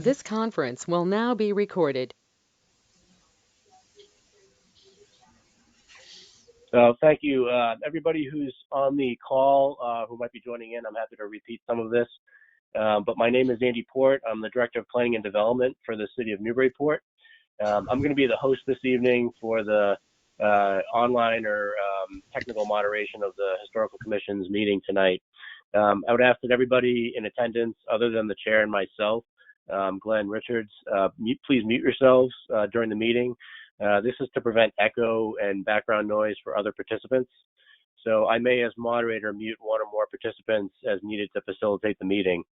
This conference will now be recorded. So thank you, everybody who's on the call, who might be joining in. I'm happy to repeat some of this. But my name is Andy Port. I'm the Director of Planning and Development for the City of Newburyport. I'm going to be the host this evening for the online or technical moderation of the Historical Commission's meeting tonight. I would ask that everybody in attendance, other than the chair and myself, Glenn Richards, please mute yourselves during the meeting. This is to prevent echo and background noise for other participants. So I may, as moderator, mute one or more participants as needed to facilitate the meeting.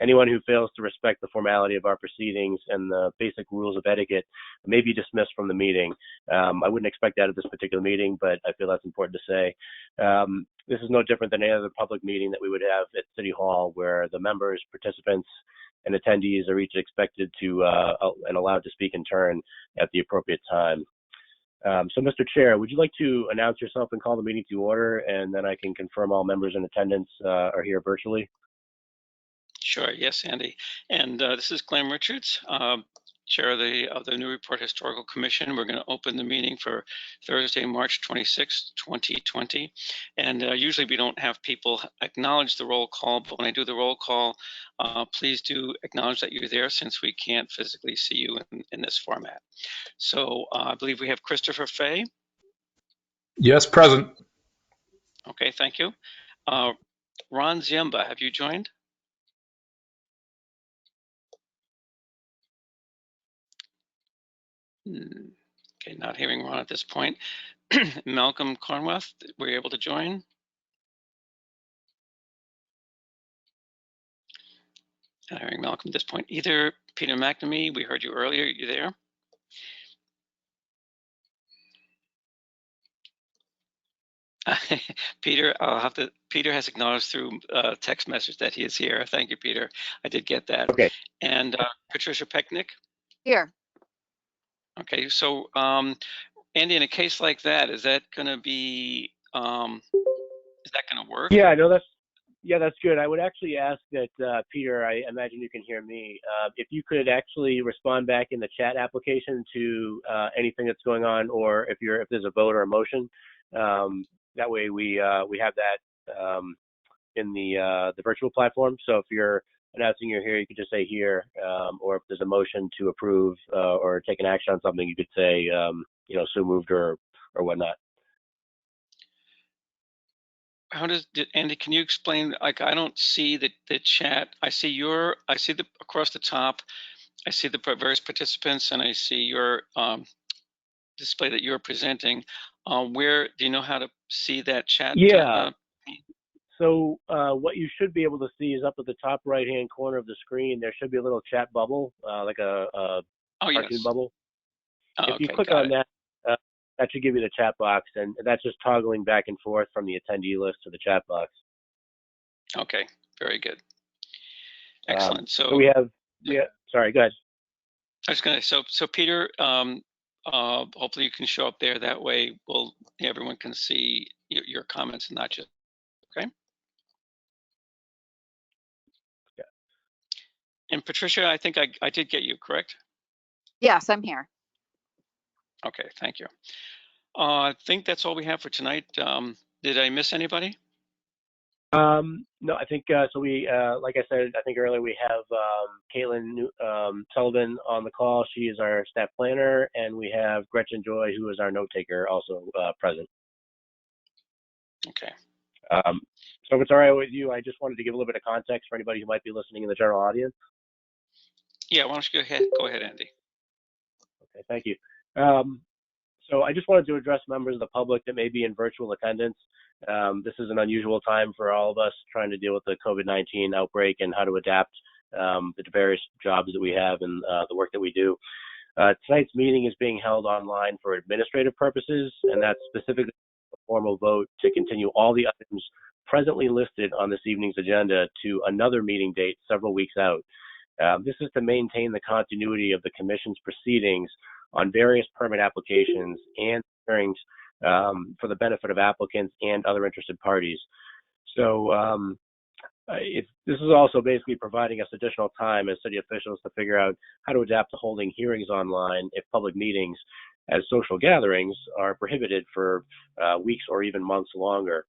Anyone who fails to respect the formality of our proceedings and the basic rules of etiquette may be dismissed from the meeting. I wouldn't expect that at this particular meeting, but I feel that's important to say. This is no different than any other public meeting that we would have at City Hall, where the members, participants, and attendees are each expected to and allowed to speak in turn at the appropriate time. So, Mr. Chair, would you like to announce yourself and call the meeting to order, and then I can confirm all members in attendance are here virtually? Sure. Yes, Andy. And this is Glenn Richards, Chair of the Newburyport Historical Commission. We're going to open the meeting for Thursday, March 26, 2020. And usually we don't have people acknowledge the roll call, but when I do the roll call, please do acknowledge that you're there, since we can't physically see you in this format. So I believe we have Christopher Fay. Yes, present. Okay, thank you. Ron Ziemba, have you joined? Okay, not hearing Ron at this point. Malcolm Cornworth, were you able to join? Not hearing Malcolm at this point either. Peter McNamee, we heard you earlier. You there? Peter, Peter has acknowledged through text message that he is here. Thank you, Peter. I did get that. Okay. And Patricia Pecknick? Here. Okay, so Andy, in a case like that, is that going to be, is that going to work? Yeah, no, that's good. I would actually ask that, Peter, I imagine you can hear me. If you could actually respond back in the chat application to anything that's going on, or if there's a vote or a motion, that way we have that in the virtual platform. So if you're announcing you're here, you could just say here, or if there's a motion to approve or take an action on something, you could say, so moved or whatnot. Andy, can you explain, like, I don't see the chat. I see across the top, I see the various participants, and I see your display that you're presenting. Where, do you know how to see that chat? Yeah. So what you should be able to see is up at the top right-hand corner of the screen, there should be a little chat bubble, like a cartoon bubble. If you click on that, that should give you the chat box, and that's just toggling back and forth from the attendee list to the chat box. Okay, very good. Excellent. So we have, sorry, go ahead. I was going to, so Peter, hopefully you can show up there. That way everyone can see your comments and not just, okay? Yeah. And Patricia, I think I did get you, correct? Yes, I'm here. Okay, thank you. I think that's all we have for tonight. Did I miss anybody? No, I think so. We, like I said, I think earlier we have Caitlin Sullivan on the call. She is our staff planner, and we have Gretchen Joy, who is our note taker, also present. Okay. So if it's all right with you, I just wanted to give a little bit of context for anybody who might be listening in the general audience. Yeah, why don't you go ahead, Andy. Okay, thank you. So I just wanted to address members of the public that may be in virtual attendance. This is an unusual time for all of us trying to deal with the COVID-19 outbreak and how to adapt the various jobs that we have and the work that we do. Tonight's meeting is being held online for administrative purposes, and that's specifically a formal vote to continue all the items presently listed on this evening's agenda to another meeting date several weeks out. This is to maintain the continuity of the Commission's proceedings on various permit applications and hearings for the benefit of applicants and other interested parties. So this is also basically providing us additional time as city officials to figure out how to adapt to holding hearings online if public meetings as social gatherings are prohibited for weeks or even months longer.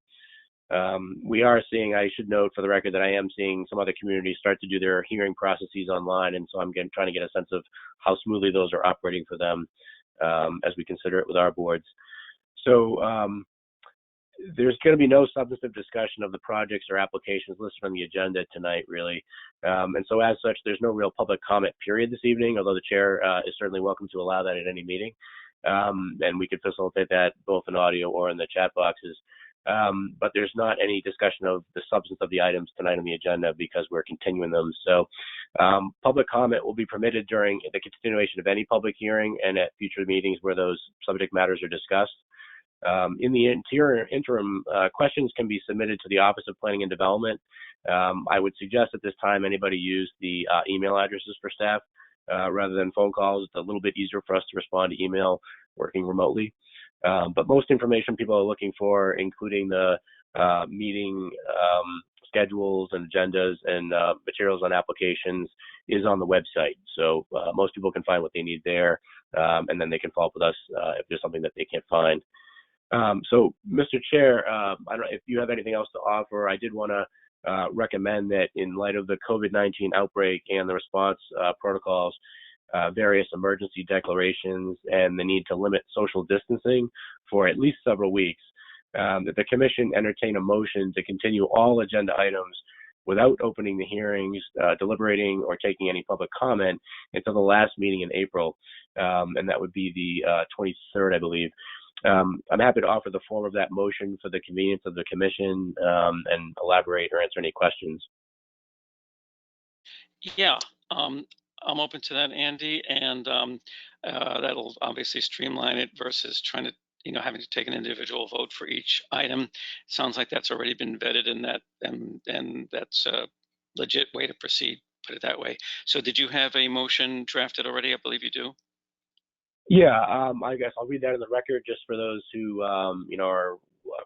We are seeing, I should note for the record that I am seeing some other communities start to do their hearing processes online, and so I'm trying to get a sense of how smoothly those are operating for them as we consider it with our boards. So there's going to be no substantive discussion of the projects or applications listed on the agenda tonight, really. And so as such, there's no real public comment period this evening, although the chair is certainly welcome to allow that at any meeting. And we could facilitate that both in audio or in the chat boxes. But there's not any discussion of the substance of the items tonight on the agenda because we're continuing them. So public comment will be permitted during the continuation of any public hearing and at future meetings where those subject matters are discussed. In the interim, questions can be submitted to the Office of Planning and Development. I would suggest at this time anybody use the email addresses for staff rather than phone calls. It's a little bit easier for us to respond to email working remotely. But most information people are looking for, including the meeting schedules and agendas and materials on applications, is on the website. So most people can find what they need there, and then they can follow up with us if there's something that they can't find. So, Mr. Chair, I don't know if you have anything else to offer. I did want to recommend that in light of the COVID-19 outbreak and the response protocols, various emergency declarations, and the need to limit social distancing for at least several weeks, that the Commission entertain a motion to continue all agenda items without opening the hearings, deliberating, or taking any public comment until the last meeting in April, and that would be the 23rd, I believe. I'm happy to offer the form of that motion for the convenience of the Commission and elaborate or answer any questions. Yeah, I'm open to that, Andy, and that'll obviously streamline it versus trying to, having to take an individual vote for each item. Sounds like that's already been vetted, and that's a legit way to proceed. Put it that way. So, did you have a motion drafted already? I believe you do. Yeah, I guess I'll read that in the record just for those who, are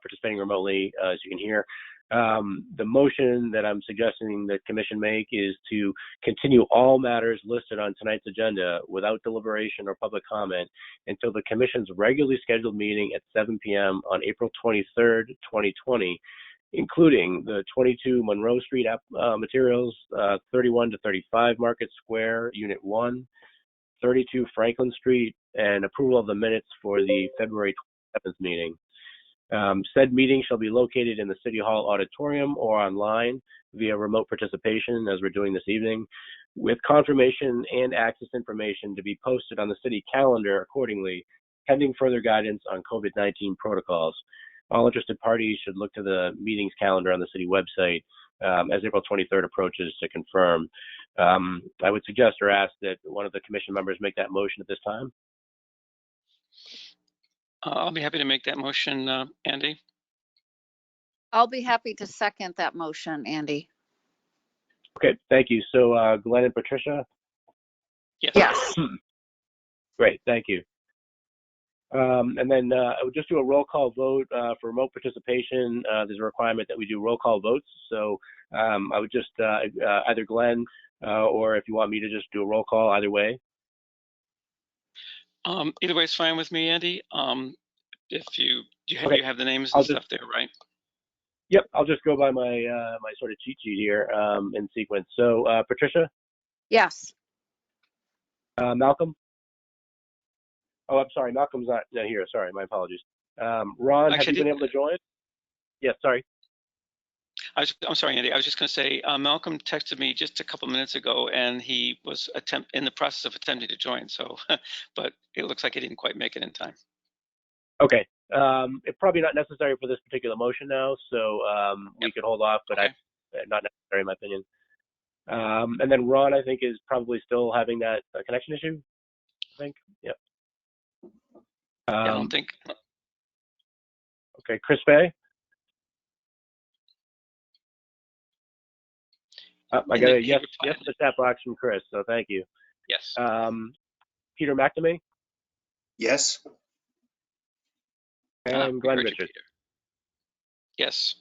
participating remotely, as you can hear. The motion that I'm suggesting the Commission make is to continue all matters listed on tonight's agenda without deliberation or public comment until the Commission's regularly scheduled meeting at 7 p.m. on April 23rd, 2020, including the 22 Monroe Street materials, 31 to 35 Market Square, Unit 1, 32 Franklin Street, and approval of the minutes for the February 27th meeting. Said meeting shall be located in the City Hall auditorium or online via remote participation, as we're doing this evening, with confirmation and access information to be posted on the city calendar accordingly, pending further guidance on COVID-19 protocols. All interested parties should look to the meetings calendar on the city website as April 23rd approaches to confirm. I would suggest or ask that one of the Commission members make that motion at this time. I'll be happy to make that motion, Andy. I'll be happy to second that motion, Andy. Okay, thank you. So Glenn and Patricia? Yes. Yes. Great, thank you. And then I would just do a roll call vote for remote participation. There's a requirement that we do roll call votes. So I would just either Glenn or if you want me to just do a roll call, either way. Either way is fine with me, Andy. If you have the names I'll and stuff there, right? Yep, I'll just go by my my sort of cheat sheet here in sequence. So Patricia? Yes. Malcolm? Oh, I'm sorry, Malcolm's not here. Sorry, my apologies. Ron, Actually, have you been able to join? Yes, sorry. I'm sorry, Andy. I was just going to say, Malcolm texted me just a couple minutes ago, and he was in the process of attempting to join. So, but it looks like he didn't quite make it in time. Okay. It's probably not necessary for this particular motion now, so we could hold off, but okay. Not necessary in my opinion. And then Ron, I think, is probably still having that connection issue. I think. Yep. Yeah, I don't think. Okay, Chris Fay. I got a yes to the chat box from Chris, so thank you. Yes. Peter McNamee. Yes. And Glenn Richards. Yes.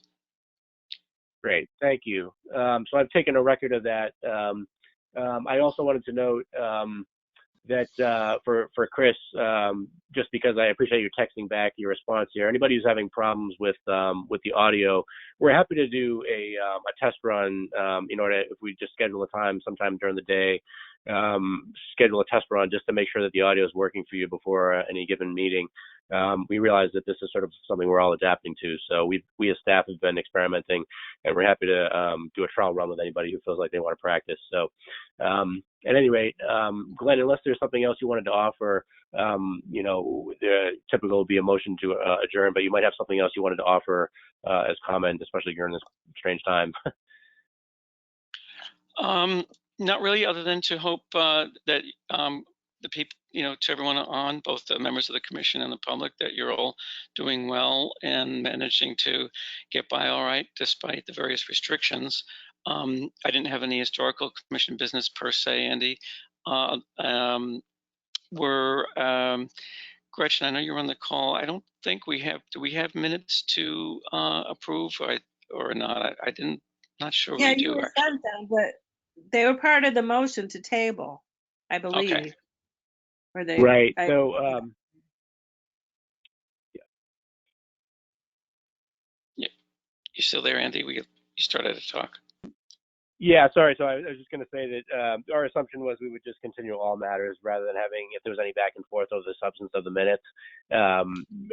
Great, thank you. So I've taken a record of that. I also wanted to note that for Chris, just because I appreciate you texting back your response here. Anybody who's having problems with the audio, we're happy to do a test run. In order, if we just schedule a time sometime during the day, schedule a test run just to make sure that the audio is working for you before any given meeting. We realize that this is sort of something we're all adapting to. So we as staff have been experimenting, and we're happy to do a trial run with anybody who feels like they want to practice. So at any rate, Glenn, unless there's something else you wanted to offer, the typical would be a motion to adjourn, but you might have something else you wanted to offer as comment, especially during this strange time. Not really, other than to hope that the people, to everyone on, both the members of the commission and the public, that you're all doing well and managing to get by all right despite the various restrictions. I didn't have any historical commission business per se, Andy. Gretchen, I know you're on the call. I don't think we have. Do we have minutes to approve or not? I didn't. Not sure Yeah, we you do. were sent them, but they were part of the motion to table, I believe. Okay. Or they, Right. I, So. Yeah. You still there, Andy? You started to talk. Yeah, sorry. So I was just going to say that our assumption was we would just continue all matters rather than having, if there was any back and forth over the substance of the minutes.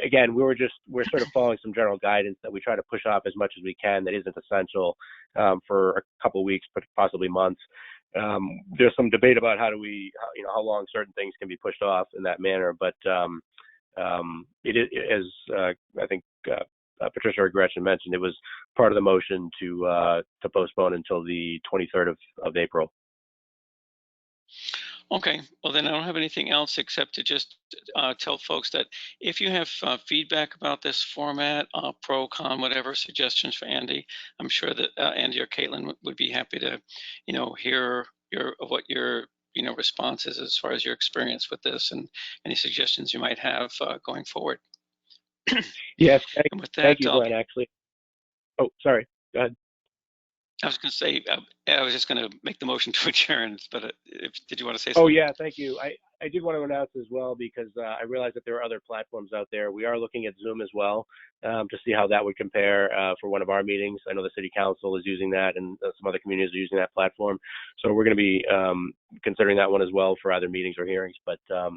Again, we're sort of following some general guidance that we try to push off as much as we can that isn't essential for a couple of weeks, but possibly months. There's some debate about how long certain things can be pushed off in that manner, but it is, I think, Patricia or Gretchen mentioned, it was part of the motion to postpone until the 23rd of April. Okay, well then I don't have anything else except to just tell folks that if you have feedback about this format, pro, con, whatever, suggestions for Andy, I'm sure that Andy or Caitlin would be happy to, hear what your response is as far as your experience with this and any suggestions you might have going forward. Yes, And with that, thank you, Glenn. Actually, oh, sorry. Go ahead. I was going to say, I was just going to make the motion to adjourn, but did you want to say Oh, something? yeah, thank you. I did want to announce as well, because I realize that there are other platforms out there. We are looking at Zoom as well to see how that would compare for one of our meetings. I know the City Council is using that, and some other communities are using that platform. So we're going to be considering that one as well for either meetings or hearings. But I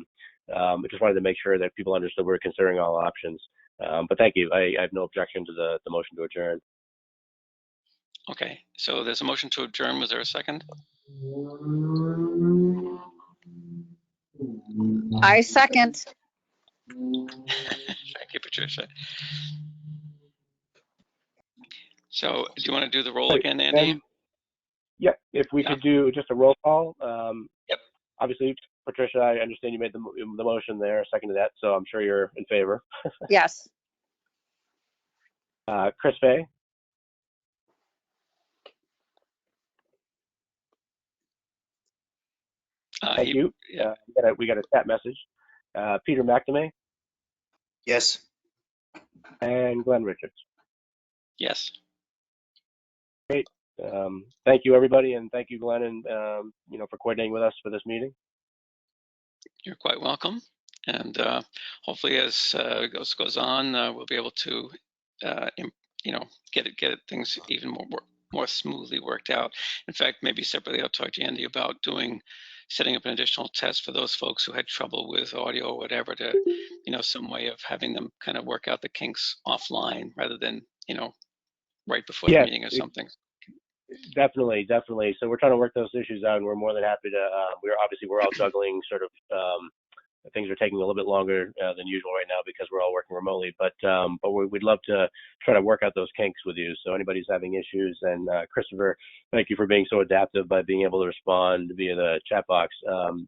just wanted to make sure that people understood we're considering all options. But thank you. I have no objection to the motion to adjourn. Okay, so there's a motion to adjourn. Was there a second? I second. Thank you, Patricia. So do you want to do the roll again, Andy? Yeah, if we could do just a roll call. Yep. Obviously, Patricia, I understand you made the motion there, seconded that, so I'm sure you're in favor. Yes. Chris Fay? Thank you. Yeah. We got a chat message. Peter McNamee? Yes. And Glenn Richards. Yes. Great. Thank you, everybody, and thank you, Glenn, and for coordinating with us for this meeting. You're quite welcome. And hopefully, as goes on, we'll be able to, get things even more smoothly worked out. In fact, maybe separately, I'll talk to Andy about setting up an additional test for those folks who had trouble with audio or whatever to, some way of having them kind of work out the kinks offline rather than, right before the meeting or something. Definitely. So we're trying to work those issues out, and we're more than happy to. We're all juggling sort of. Things are taking a little bit longer than usual right now because we're all working remotely. But we'd love to try to work out those kinks with you. So anybody who's having issues, and Christopher, thank you for being so adaptive by being able to respond via the chat box.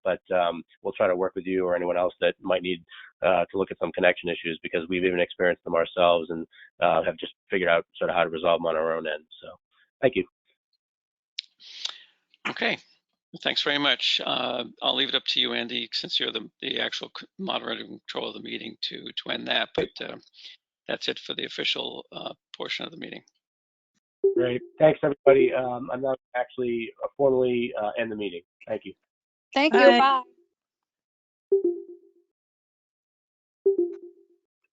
But we'll try to work with you or anyone else that might need to look at some connection issues, because we've even experienced them ourselves and have just figured out sort of how to resolve them on our own end. So thank you. Okay. Thanks very much. I'll leave it up to you, Andy, since you're the actual moderator and control of the meeting to end that. But that's it for the official portion of the meeting. Great. Thanks, everybody. I'm now actually formally end the meeting. Thank you. Thank you. Bye. Bye.